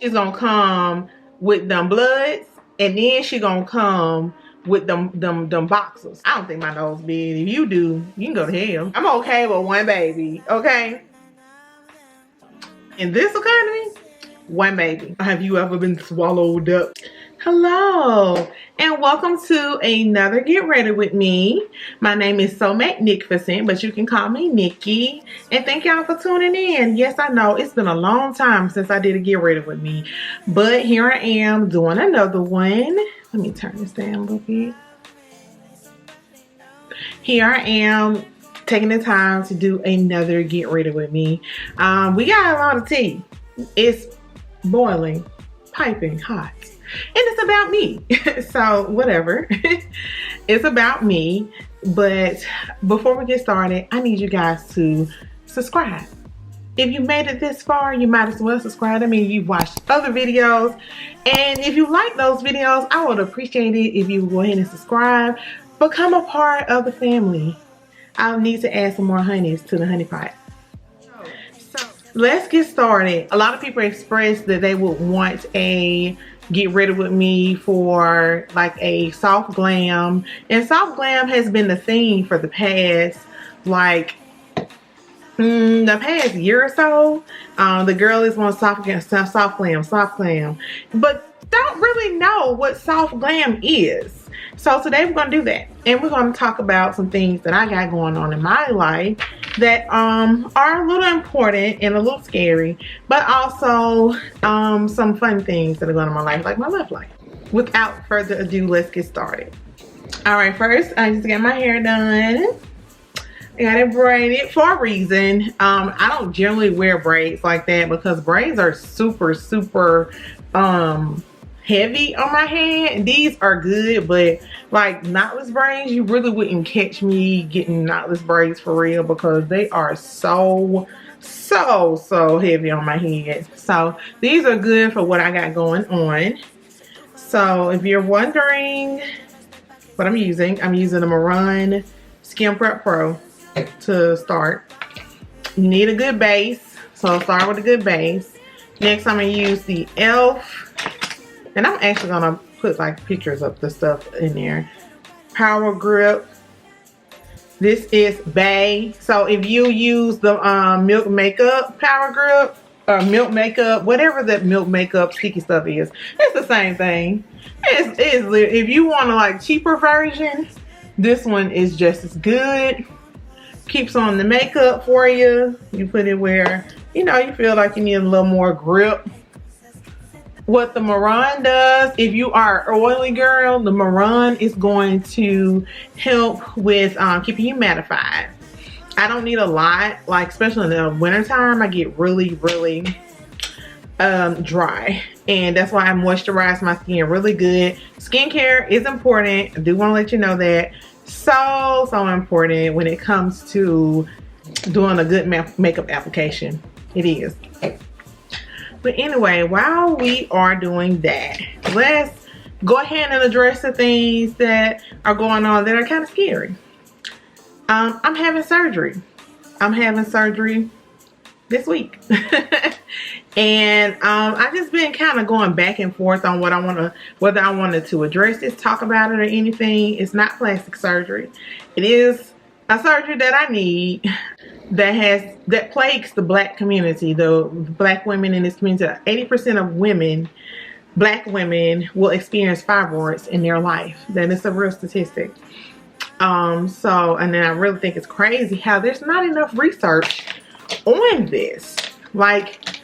She's gonna come with them bloods, and then she gonna come with them boxers. I don't think my nose big. If you do, you can go to hell. I'm okay with one baby, okay? In this economy, one baby. Have you ever been swallowed up? Hello, and welcome to another Get Ready With Me. My name is So Magnificent, but you can call me Nikki. And thank y'all for tuning in. Yes, I know it's been a long time since I did a Get Ready With Me, but here I am doing another one. Let me turn this down a little bit. Here I am taking the time to do another Get Ready With Me. We got a lot of tea. It's boiling, piping hot. And it's about me. So whatever. It's about me. But before we get started, I need you guys to subscribe. If you made it this far, you might as well subscribe. I mean, you've watched other videos. And if you like those videos, I would appreciate it if you go ahead and subscribe. Become a part of the family. I'll need to add some more honeys to the honey pot. So let's get started. A lot of people expressed that they would want a Get Ready With Me for like a soft glam, and soft glam has been the theme for the past year or so. The girl is on soft glam, but don't really know what soft glam is. So today we're gonna do that, and we're gonna talk about some things that I got going on in my life that are a little important and a little scary, but also some fun things that are going on in my life, like my love life. Without further ado, let's get started. All right, first I just got my hair done. I got it braided for a reason. I don't generally wear braids like that because braids are super heavy on my head. These are good, but like knotless braids, you really wouldn't catch me getting knotless braids for real because they are so heavy on my head. So these are good for what I got going on. So if you're wondering what I'm using the Mehron Skin Prep Pro to start. You need a good base, so start with a good base. Next I'm going to use the e.l.f. And I'm actually gonna put like pictures of the stuff in there. Power Grip. This is Bay. So if you use the Milk Makeup Power Grip or Milk Makeup, whatever that Milk Makeup sticky stuff is, it's the same thing. It's if you want a like cheaper version, this one is just as good. Keeps on the makeup for you. You put it where you know you feel like you need a little more grip. What the Mehron does, if you are an oily girl, the Mehron is going to help with keeping you mattified. I don't need a lot, like especially in the wintertime, I get really dry. And that's why I moisturize my skin really good. Skincare is important. I do want to let you know that. So important when it comes to doing a good makeup application. It is. But anyway, while we are doing that, let's go ahead and address the things that are going on that are kind of scary. I'm having surgery. I'm having surgery this week. And I've just been kind of going back and forth on whether I wanted to address this, talk about it or anything. It's not plastic surgery. It is a surgery that I need that plagues the black community, the black women in this community. 80% of women, black women, will experience fibroids in their life. That is a real statistic. And then I really think it's crazy how there's not enough research on this. Like,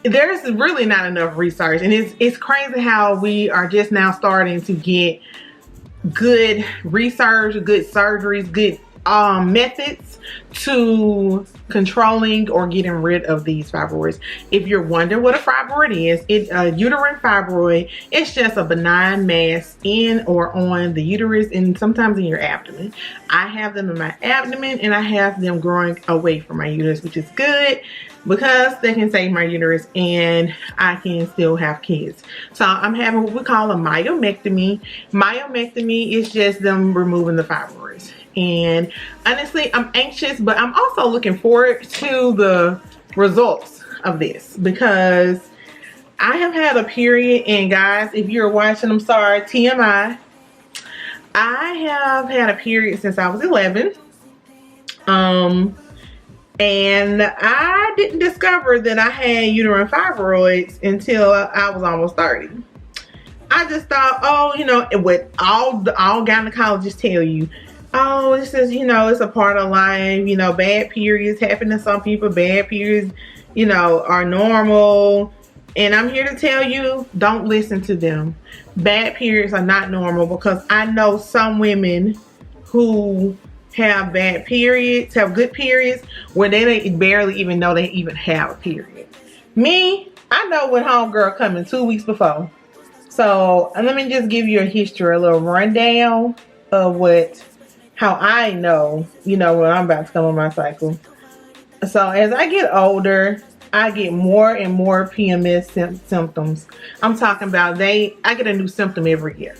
there's really not enough research, and it's crazy how we are just now starting to get good research, good surgeries, good methods to controlling or getting rid of these fibroids. If you're wondering what a fibroid is, a uterine fibroid, it's just a benign mass in or on the uterus and sometimes in your abdomen. I have them in my abdomen and I have them growing away from my uterus, which is good because they can save my uterus and I can still have kids. So I'm having what we call a myomectomy. Myomectomy is just them removing the fibroids. And honestly, I'm anxious, but I'm also looking forward to the results of this because I have had a period, and guys, if you're watching, I'm sorry, TMI. I have had a period since I was 11. And I didn't discover that I had uterine fibroids until I was almost 30. I just thought, oh, you know, what all gynecologists tell you, oh, this is, you know, it's a part of life, you know, bad periods happen to some people, bad periods, you know, are normal. And I'm here to tell you, don't listen to them. Bad periods are not normal, because I know some women who have bad periods, have good periods, where they barely even know they even have a period. Me, I know when homegirl coming 2 weeks before. So let me just give you a history, a little rundown of how I know, you know, when I'm about to come on my cycle. So as I get older, I get more and more PMS symptoms. I'm talking about I get a new symptom every year.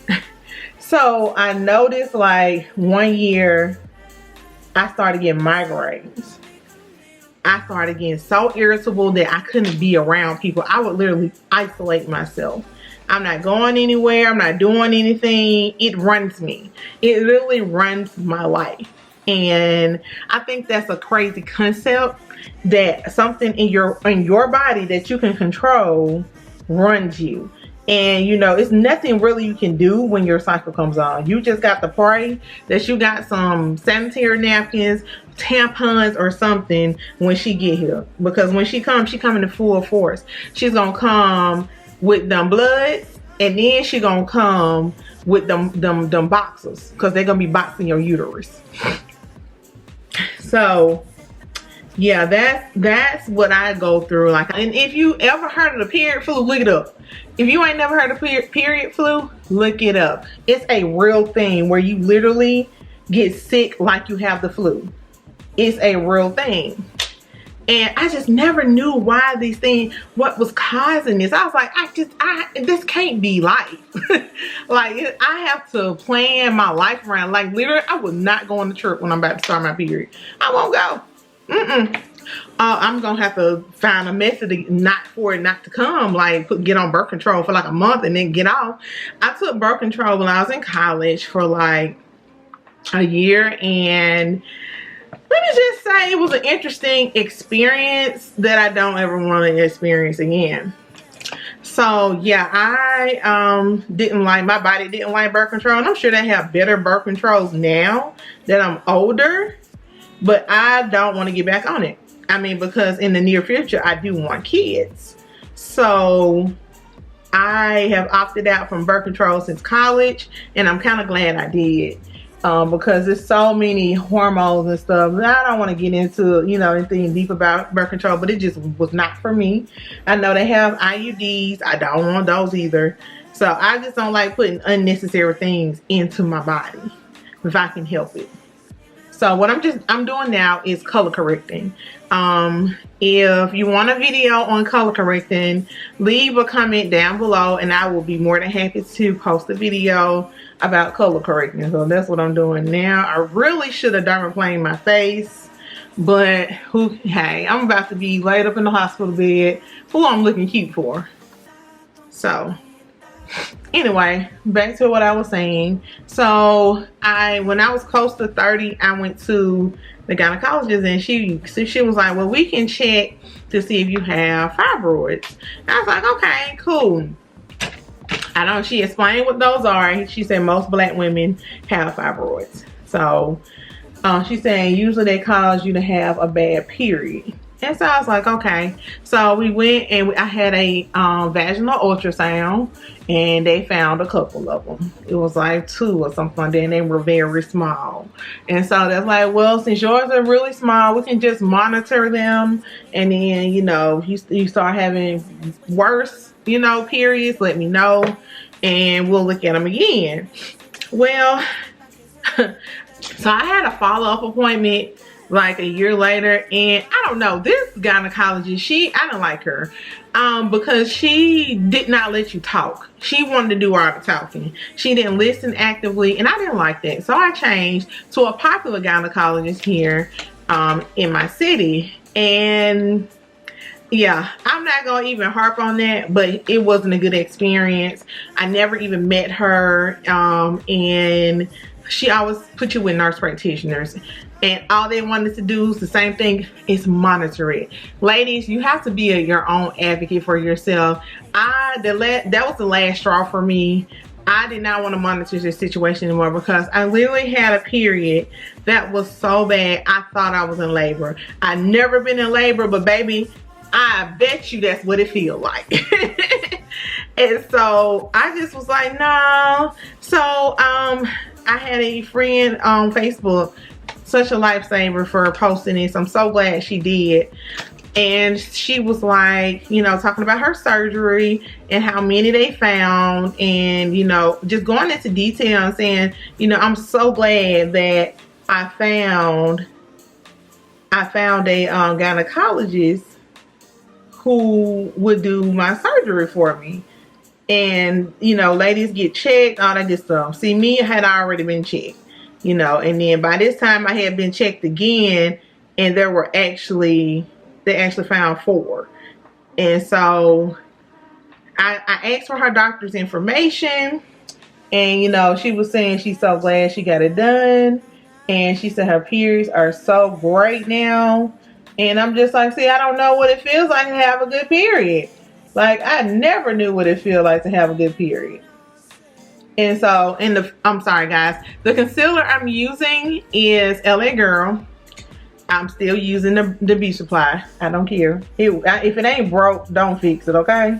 So I noticed, like, one year I started getting migraines. I started getting so irritable that I couldn't be around people. I would literally isolate myself. I'm not going anywhere. I'm not doing anything. It runs me. It literally runs my life. And I think that's a crazy concept, that something in your body that you can control runs you. And you know, it's nothing really you can do when your cycle comes on. You just got to pray that you got some sanitary napkins, tampons, or something when she get here. Because when she comes, she coming in full force. She's gonna come with them bloods, and then she gonna come with them boxes, because they're gonna be boxing your uterus. So yeah, that's what I go through. Like, and if you ever heard of the period flu, look it up. If you ain't never heard of period flu, look it up. It's a real thing where you literally get sick like you have the flu. It's a real thing. And I just never knew why these things, what was causing this. I was like, this can't be life. Like, I have to plan my life around. Like, literally, I would not go on the trip when I'm about to start my period. I won't go. I'm gonna have to find a method for it not to come, like get on birth control for like a month and then get off. I took birth control when I was in college for like a year, and let me just say it was an interesting experience that I don't ever want to experience again. So yeah, I didn't like, my body didn't like birth control, and I'm sure they have better birth controls now that I'm older, but I don't want to get back on it. I mean, because in the near future, I do want kids. So I have opted out from birth control since college, and I'm kind of glad I did. Because there's so many hormones and stuff. I don't want to get into, you know, anything deep about birth control, but it just was not for me. I know they have IUDs. I don't want those either. So I just don't like putting unnecessary things into my body if I can help it. So what I'm doing now is color correcting. If you want a video on color correcting, leave a comment down below, and I will be more than happy to post a video about color correcting. So that's what I'm doing now. I really should have dermaplaned my face, but hey, I'm about to be laid up in the hospital bed. Who I'm looking cute for? So anyway, back to what I was saying. So when I was close to 30, I went to the gynecologist, and she was like, well, we can check to see if you have fibroids. And I was like, okay, cool. I know she explained what those are. She said most black women have fibroids. So she's saying usually they cause you to have a bad period. And so I was like, okay. So we went, and I had a vaginal ultrasound, and they found a couple of them. It was like 2 or something like that, and they were very small. And so that's like, well, since yours are really small, we can just monitor them. And then, you know, you start having worse, you know, periods, let me know, and we'll look at them again. Well, so I had a follow-up appointment like a year later, and I don't know, this gynecologist, I don't like her because she did not let you talk. She wanted to do all the talking. She didn't listen actively, and I didn't like that. So I changed to a popular gynecologist here in my city, and yeah, I'm not gonna even harp on that, but it wasn't a good experience. I never even met her, and she always put you with nurse practitioners, and all they wanted to do is the same thing, is monitor it. Ladies, you have to be your own advocate for yourself. That was the last straw for me. I did not want to monitor this situation anymore because I literally had a period that was so bad I thought I was in labor. I've never been in labor, but baby, I bet you that's what it feels like. And so I just was like, no. So I had a friend on Facebook, such a lifesaver for posting this. I'm so glad she did. And she was like, you know, talking about her surgery and how many they found, and, you know, just going into detail and saying, you know, I'm so glad that I found a gynecologist who would do my surgery for me. And, you know, ladies get checked, all that good stuff. See, me had already been checked, you know, and then by this time I had been checked again, and they actually found 4. And so I asked for her doctor's information, and, you know, she was saying she's so glad she got it done, and she said her periods are so great now. And I'm just like, see, I don't know what it feels like to have a good period. Like, I never knew what it feels like to have a good period. And so I'm sorry guys, the concealer I'm using is LA Girl. I'm still using the Beauty Supply. I don't care. If it ain't broke, don't fix it, okay?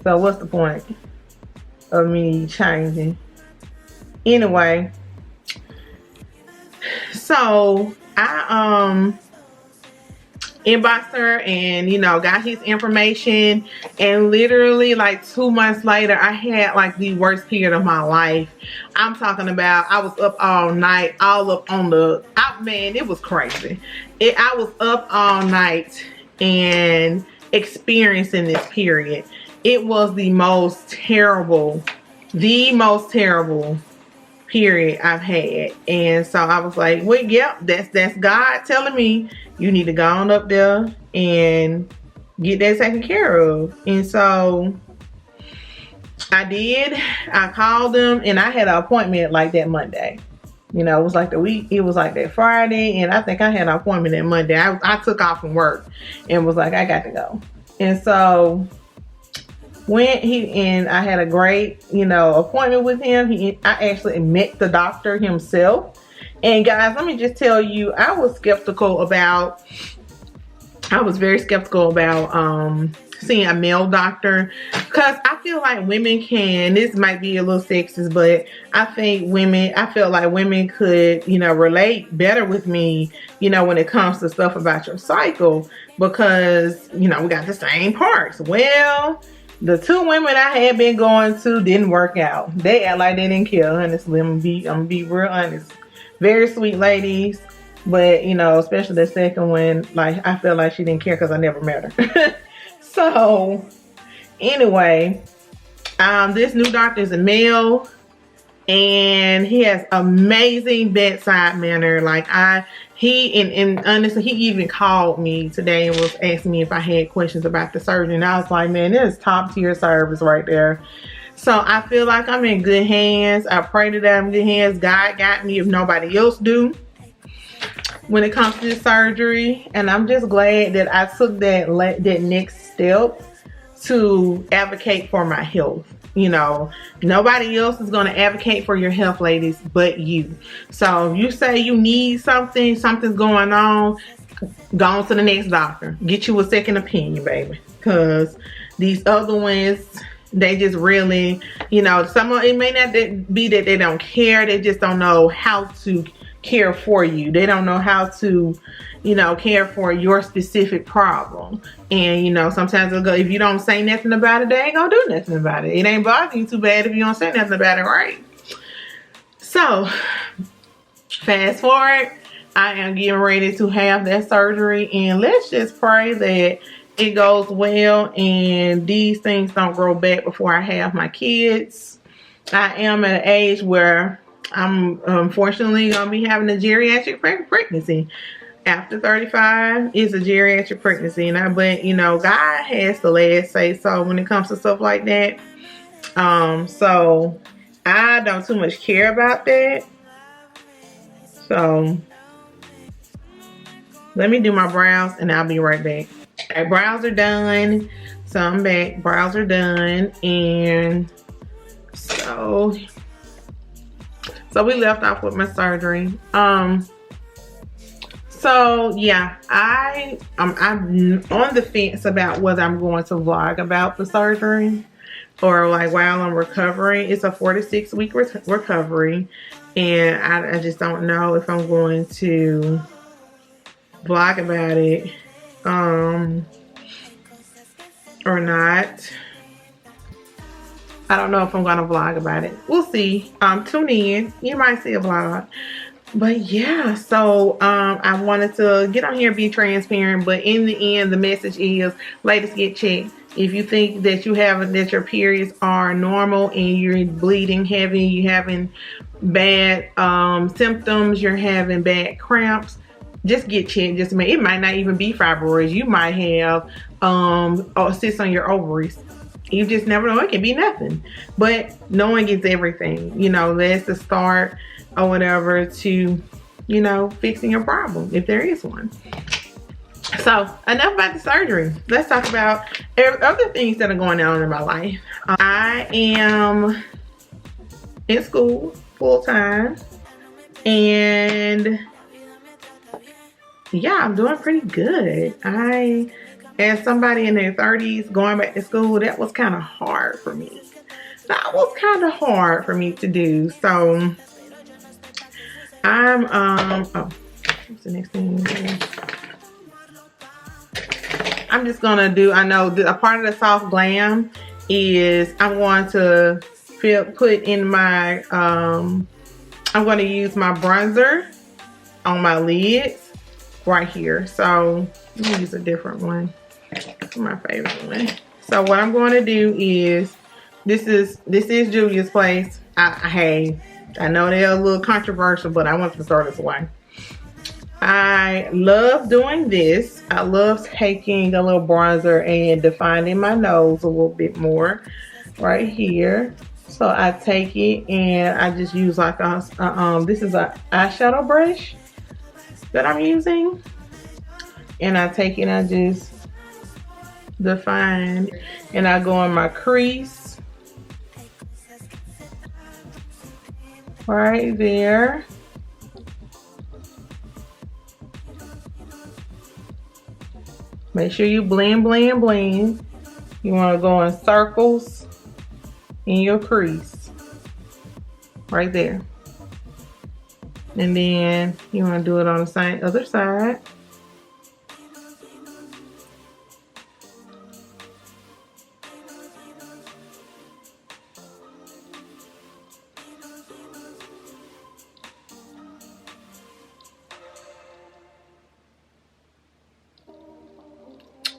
So what's the point of me changing? Anyway, so I inboxed her and, you know, got his information, and literally like 2 months later I had like the worst period of my life. I'm talking about I was up all night, all up on man, it was crazy. I was up all night and experiencing this period. It was the most terrible period I've had. And so I was like, well, yep, that's God telling me you need to go on up there and get that taken care of. And so I did. I called them, and I had an appointment like that Monday. You know, it was like that Friday, and I think I had an appointment that Monday. I took off from work and was like, I got to go. And so I had a great, you know, appointment with him. I actually met the doctor himself. And guys, let me just tell you, I was very skeptical about seeing a male doctor, because I feel like women this might be a little sexist, but I feel like women could, you know, relate better with me, you know, when it comes to stuff about your cycle, because, you know, we got the same parts. Well, the 2 women I had been going to didn't work out. They act like they didn't care, honestly. I'm gonna be real honest. Very sweet ladies, but, you know, especially the second one, like, I feel like she didn't care because I never met her. So anyway, this new doctor is a male, and he has amazing bedside manner. Like, honestly, he even called me today and was asking me if I had questions about the surgery, and I was like, man, this is top tier service right there. So I feel like I'm in good hands. I pray that I'm in good hands. God got me if nobody else do when it comes to this surgery. And I'm just glad that I took that next step to advocate for my health. You know, nobody else is going to advocate for your health, ladies, but you. So if you say you need something's going on, go on to the next doctor. Get you a second opinion, baby. Because these other ones, they just really, you know, it may not be that they don't care. They just don't know how to care for you. They don't know how to, you know, care for your specific problem. And, you know, sometimes they'll go, if you don't say nothing about it, they ain't gonna do nothing about it. It ain't bothering you too bad if you don't say nothing about it, right? So, fast forward, I am getting ready to have that surgery, and let's just pray that it goes well and these things don't grow back before I have my kids. I am at an age where I'm unfortunately going to be having a geriatric pregnancy. after 35 is a geriatric pregnancy. But you know, God has the last say so when it comes to stuff like that. So I don't too much care about that. So let me do my brows and I'll be right back. Okay, brows are done. So I'm back. Brows are done. And so we left off with my surgery. So yeah, I'm on the fence about whether I'm going to vlog about the surgery or like while I'm recovering. It's a 4 to 6 week recovery, and I just don't know if I'm going to vlog about it or not. I don't know if I'm going to vlog about it. We'll see. Tune in. You might see a vlog. But yeah, so I wanted to get on here and be transparent, but in the end, the message is, ladies, get checked. If you think that that your periods are normal and you're bleeding heavy, you're having bad symptoms, you're having bad cramps, just get checked. It might not even be fibroids. You might have cysts on your ovaries. You just never know. It can be nothing. But no one gets everything. You know, that's the start or whatever to, you know, fixing your problem if there is one. So enough about the surgery. Let's talk about other things that are going on in my life. I am in school full time, and yeah, I'm doing pretty good. As somebody in their 30s going back to school, that was kind of hard for me. That was kind of hard for me to do. So I'm what's the next thing? I'm just gonna do, I know a part of the soft glam is I'm going to put in my I'm going to use my bronzer on my lids right here. So let me use a different one. My favorite one. So what I'm going to do is, this is Juvia's place. I know they're a little controversial, but I want to start this way. I love doing this. I love taking a little bronzer and defining my nose a little bit more right here. So I take it and I just use like this is a eyeshadow brush that I'm using, and I take it and I just define, and I go in my crease right there. Make sure you blend, blend, blend. You want to go in circles in your crease right there, and then you want to do it on the other side.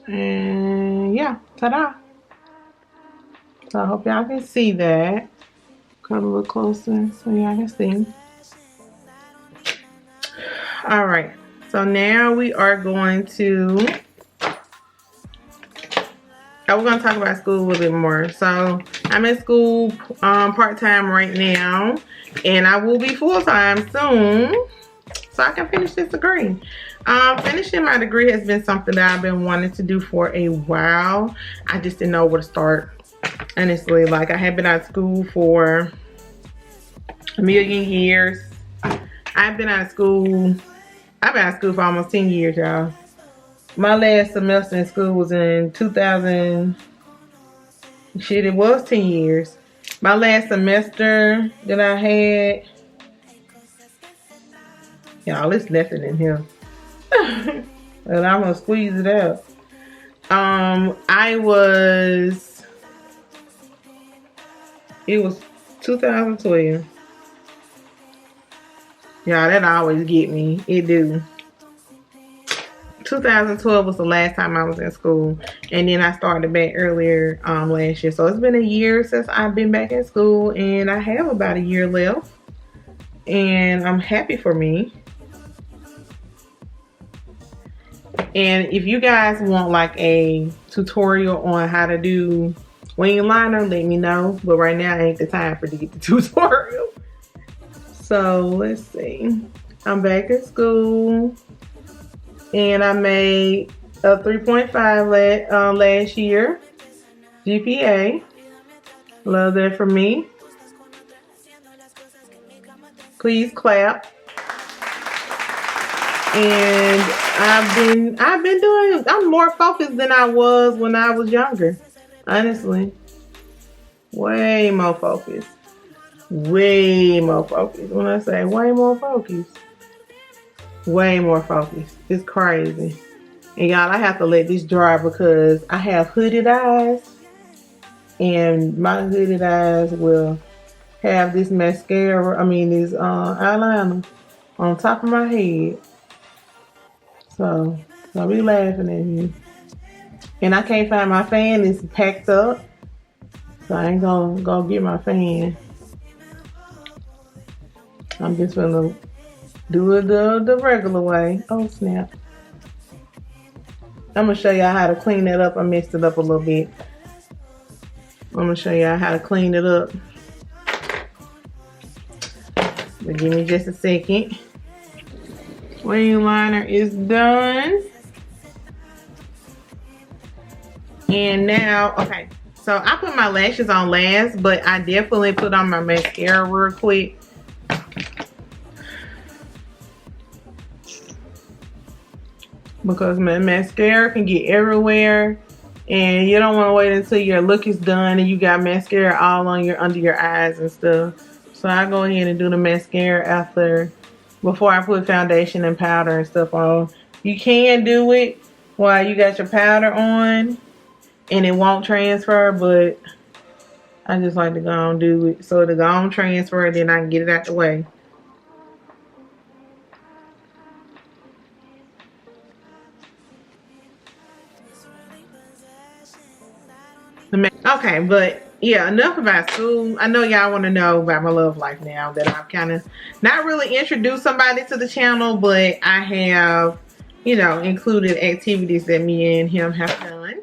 And yeah, ta-da. So I hope y'all can see that. Come a little closer so y'all can see. All right, so now we are going to, we're going to talk about school a little bit more. So I'm in school part-time right now, and I will be full-time soon so I can finish this degree. Finishing my degree has been something that I've been wanting to do for a while. I just didn't know where to start, honestly. Like, I had been out of school for a million years. I've been out of school for almost 10 years, y'all. My last semester in school was in 2000. Shit, it was 10 years. My last semester that I had, y'all, it's nothing in here. And I'm gonna squeeze it out. It was 2012. Yeah, that always get me. It do. 2012 was the last time I was in school, and then I started back earlier last year. So it's been a year since I've been back in school, and I have about a year left, and I'm happy for me. And if you guys want like a tutorial on how to do wing liner, let me know. But right now ain't the time for to get the tutorial. So let's see. I'm back at school. And I made a 3.5 last year. GPA. Love that for me. Please clap. And I've been doing, I'm more focused than I was when I was younger. Honestly. Way more focused. Way more focused. When I say way more focused. Way more focused. It's crazy. And y'all, I have to let this dry because I have hooded eyes. And my hooded eyes will have this mascara, this eyeliner on top of my head. So don't be laughing at me. And I can't find my fan. It's packed up. So I ain't gonna go get my fan. I'm just gonna do it the regular way. Oh snap. I'm gonna show y'all how to clean that up. I messed it up a little bit. I'm gonna show y'all how to clean it up. But give me just a second. Wing liner is done. And now, okay. So I put my lashes on last, but I definitely put on my mascara real quick. Because my mascara can get everywhere. And you don't want to wait until your look is done and you got mascara all on under your eyes and stuff. So I go ahead and do the mascara before I put foundation and powder and stuff on. You can do it while you got your powder on and it won't transfer, but I just like to go and do it so it'll go on transfer, then I can get it out the way. Okay, but yeah, enough about school. I know y'all want to know about my love life now that I've kind of not really introduced somebody to the channel, but I have, included activities that me and him have done.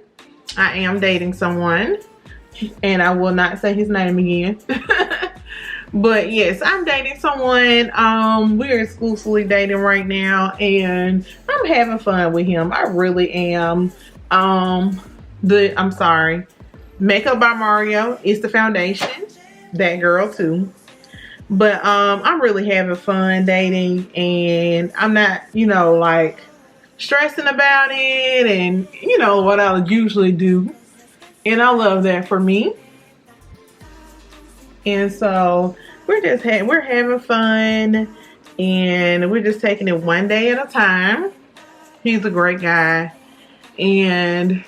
I am dating someone, and I will not say his name again. But yes, I'm dating someone. We're exclusively dating right now, and I'm having fun with him. I really am. I'm sorry. Makeup by Mario is the foundation. That girl too. But I'm really having fun dating, and I'm not, like stressing about it, and what I would usually do. And I love that for me. And so we're having fun, and we're just taking it one day at a time. He's a great guy, and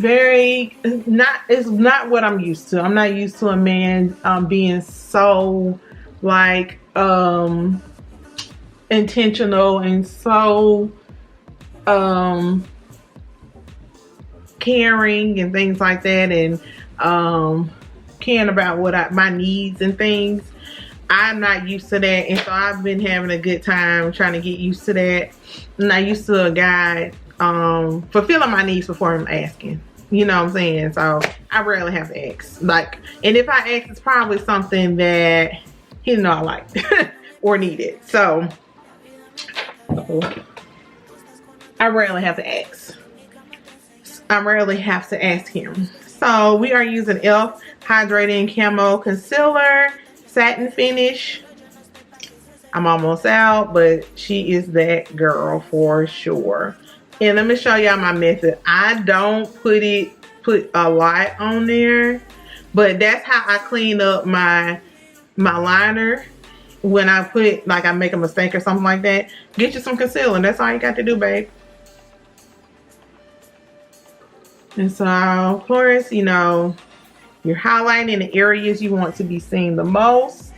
it's not what I'm used to. I'm not used to a man being so like intentional and so caring and things like that, and caring about my needs and things. I'm not used to that, and so I've been having a good time trying to get used to that. I'm not used to a guy fulfilling my needs before I'm asking. You know what I'm saying? So I rarely have to ask. And if I ask, it's probably something that he didn't know I liked or needed. So I rarely have to ask. I rarely have to ask him. So we are using e.l.f. Hydrating Camo Concealer, satin finish. I'm almost out, but she is that girl for sure. And let me show y'all my method. I don't put a lot on there, but that's how I clean up my liner. When I I make a mistake or something like that, get you some concealer. That's all you got to do, babe. And so, of course, you're highlighting the areas you want to be seen the most.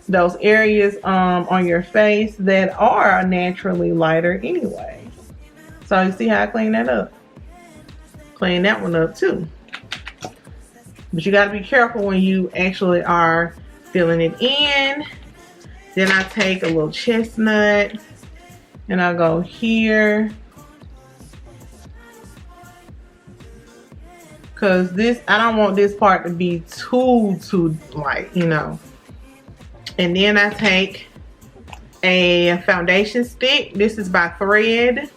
Those areas on your face that are naturally lighter anyway. So you see how I clean that up? Clean that one up too. But you got to be careful when you actually are filling it in. Then I take a little chestnut And I'll go here. Cause this, I don't want this part to be too like, you know. And then I take a foundation stick. This is by Thread.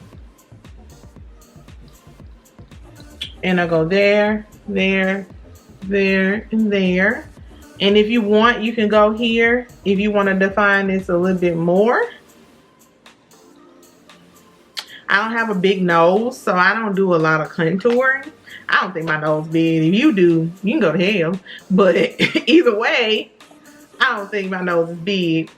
And I go there, there, there, and there. And if you want, you can go here if you want to define this a little bit more. I don't have a big nose, so I don't do a lot of contouring. I don't think my nose big. If you do, you can go to hell. But either way, I don't think my nose is big.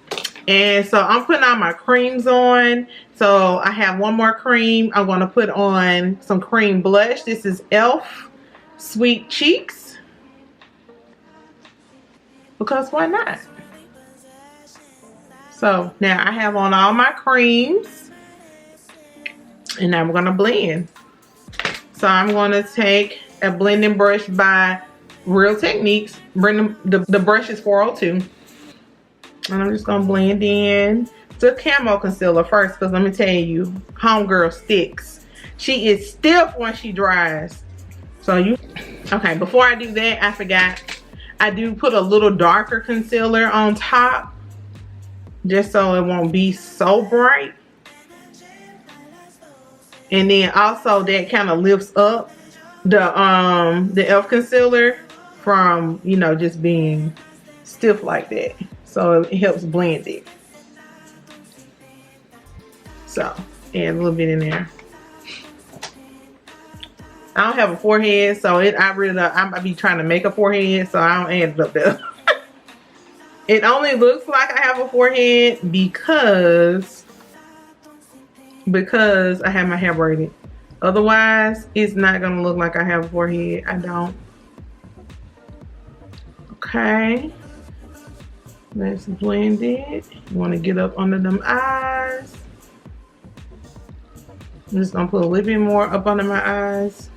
And so I'm putting all my creams on. So I have one more cream. I'm going to put on some cream blush. This is e.l.f. Sweet Cheeks. Because why not? So now I have on all my creams. And now I'm going to blend. So I'm going to take a blending brush by Real Techniques. The brush is 402. And I'm just going to blend in the camo concealer first. Because let me tell you, homegirl sticks. She is stiff when she dries. So you... Okay, before I do that, I forgot. I do put a little darker concealer on top. Just so it won't be so bright. And then also that kind of lifts up the e.l.f. concealer from, you know, just being stiff like that. So it helps blend it. So add a little bit in there. I don't have a forehead, so I be trying to make a forehead, so I don't add it up there. It only looks like I have a forehead because I have my hair braided. Otherwise, it's not gonna look like I have a forehead. I don't. Okay. Let's blend it. You want to get up under them eyes. I'm just gonna put a little bit more up under my eyes.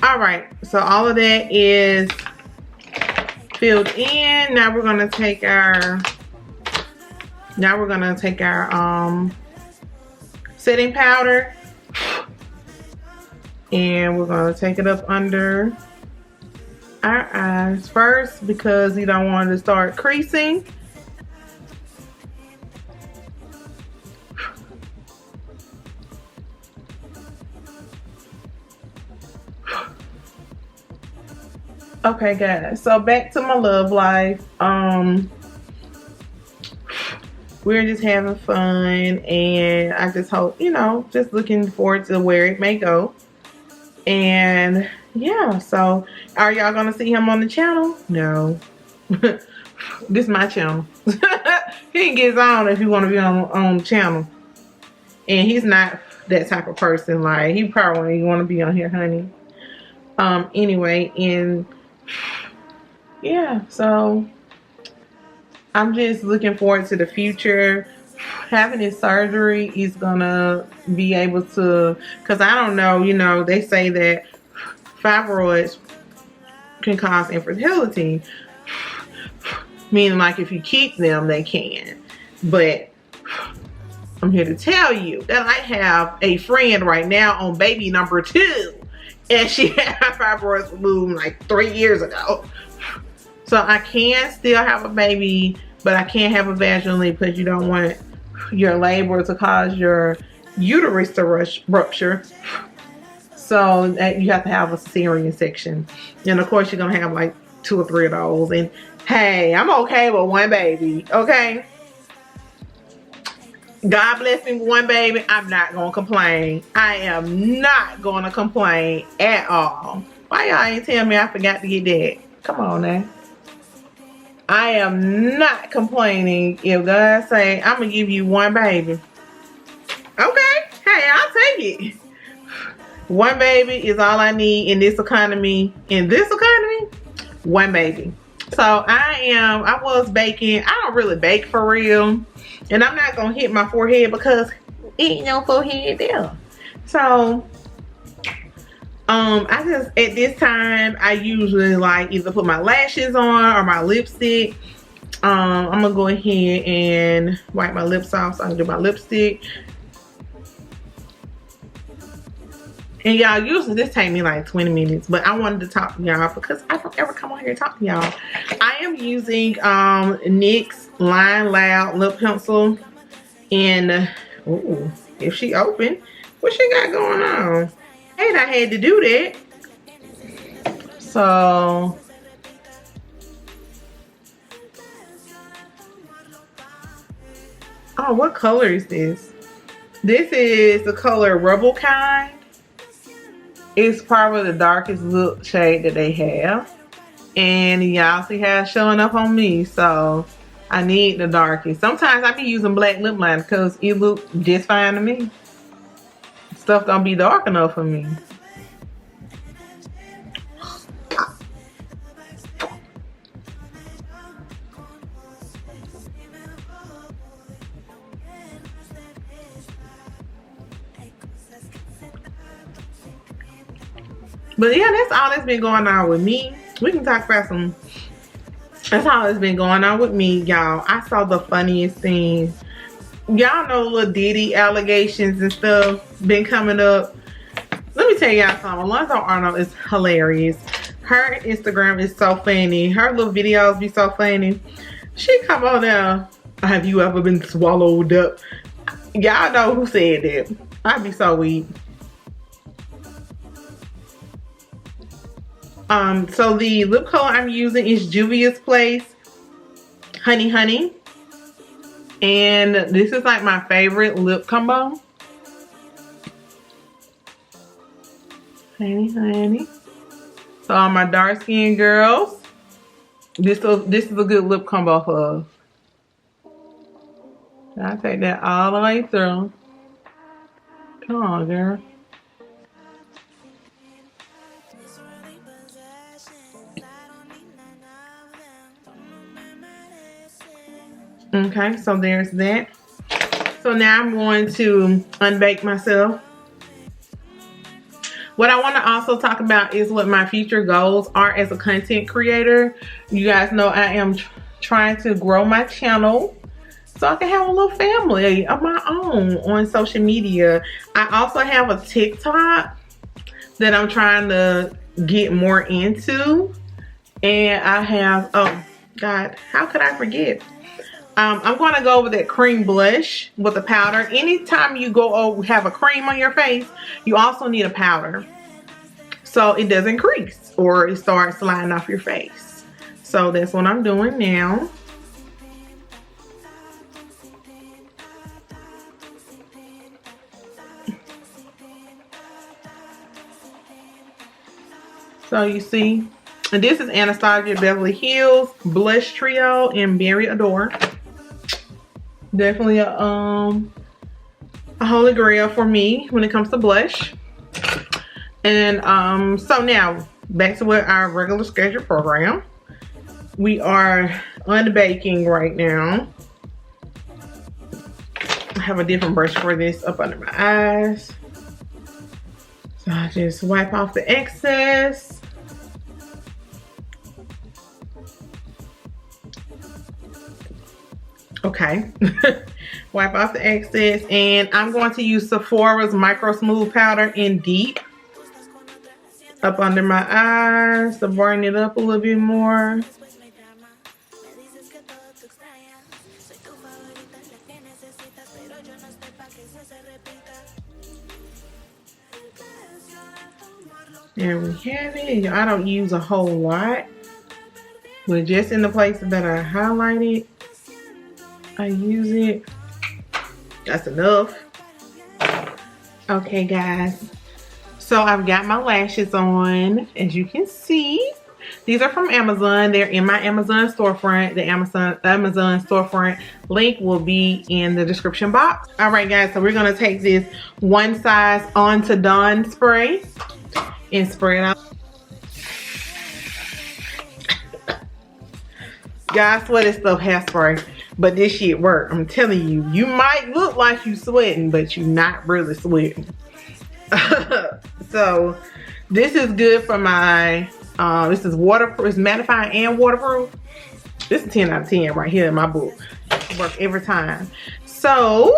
All right, so all of that is filled in. Now we're gonna take our setting powder, and we're gonna take it up under our eyes first because you don't want it to start creasing. Okay guys, so back to my love life. We're just having fun, and I just hope, you know, just looking forward to where it may go. And yeah, so are y'all gonna see him on the channel? No. This is my channel. He can get his own if you want to be on the channel. And he's not that type of person. Like, he probably won't even want to be on here, honey. Anyway, and yeah, so I'm just looking forward to the future. Having his surgery is gonna be able to, because I don't know, you know, they say that fibroids can cause infertility, meaning like if you keep them, they can. But I'm here to tell you that I have a friend right now on baby number 2, and she had her fibroids removed like 3 years ago. So I can still have a baby, but I can't have a vaginal leak because you don't want your labor to cause your uterus to rupture. So you have to have a cesarean section. And of course you're gonna have like 2 or 3 of those. And hey, I'm okay with 1 baby, okay? God bless me with 1 baby. I'm not gonna complain. I am not gonna complain at all. Why y'all ain't tell me I forgot to get that? Come on now. I am not complaining if God say I'm gonna give you 1 baby. Okay, hey, I'll take it. 1 baby is all I need in this economy. In this economy, 1 baby. So I was baking. I don't really bake for real. And I'm not gonna hit my forehead because ain't no forehead there. So I just, at this time, I usually like either put my lashes on or my lipstick. I'm gonna go ahead and wipe my lips off so I can do my lipstick. And y'all, usually this take me like 20 minutes, but I wanted to talk to y'all because I don't ever come on here and talk to y'all. I am using NYX Line Loud lip pencil, and ooh, if she open, what she got going on? And I had to do that. So oh, what color is this? This is the color Rebel Kind. It's probably the darkest lip shade that they have. And y'all see how it's showing up on me. So I need the darkest. Sometimes I be using black lip liner because it look just fine to me. Stuff don't be dark enough for me. But yeah, that's all that's been going on with me. We can talk about some. That's all that's been going on with me, y'all. I saw the funniest thing. Y'all know little Diddy allegations and stuff been coming up. Let me tell y'all something. Alonzo Arnold is hilarious. Her Instagram is so funny. Her little videos be so funny. She come on there. Have you ever been swallowed up? Y'all know who said that. I'd be so weak. So the lip color I'm using is Juvia's Place Honey Honey. And this is like my favorite lip combo. Honey Honey. So all my dark skinned girls, this is a good lip combo for us. I'll take that all the way through. Come on, girl. Okay, so there's that. So now I'm going to unbake myself. What I want to also talk about is what my future goals are as a content creator. You guys know I am trying to grow my channel so I can have a little family of my own on social media. I also have a TikTok that I'm trying to get more into. And I have, oh God, how could I forget? I'm going to go over that cream blush with a powder. Anytime you go have a cream on your face, you also need a powder so it doesn't crease or it starts sliding off your face. So that's what I'm doing now. So you see, and this is Anastasia Beverly Hills Blush Trio in Berry Adore. Definitely a holy grail for me when it comes to blush. And so now back to what our regular schedule program. We are unbaking right now. I have a different brush for this up under my eyes. So I just wipe off the excess. Okay. Wipe off the excess, and I'm going to use Sephora's Micro Smooth Powder in Deep up under my eyes to brighten it up a little bit more. There we have it. I don't use a whole lot, but just in the places that I highlighted, I use it. That's enough. Okay, guys. So I've got my lashes on, as you can see. These are from Amazon. They're in my Amazon storefront. The Amazon storefront link will be in the description box. All right, guys, so we're gonna take this One Size On to Dawn spray and spray it out. Guys, I swear this stuff hairspray, but this shit work. I'm telling you, you might look like you sweating, but you're not really sweating. So this is good for my this is waterproof, it's mattifying and waterproof. This is 10 out of 10 right here in my book. It works every time. So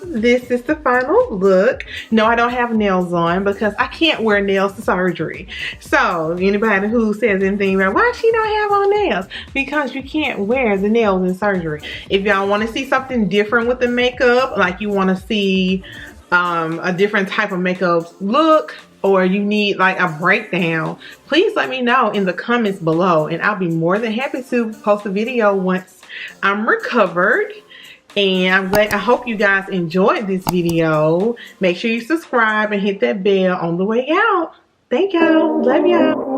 this is the final look. No, I don't have nails on because I can't wear nails to surgery. So anybody who says anything about why she don't have on nails, because you can't wear the nails in surgery. If y'all want to see something different with the makeup, like you want to see a different type of makeup look, or you need like a breakdown, please let me know in the comments below, and I'll be more than happy to post a video once I'm recovered. And I hope you guys enjoyed this video. Make sure you subscribe and hit that bell on the way out. Thank y'all. Love y'all.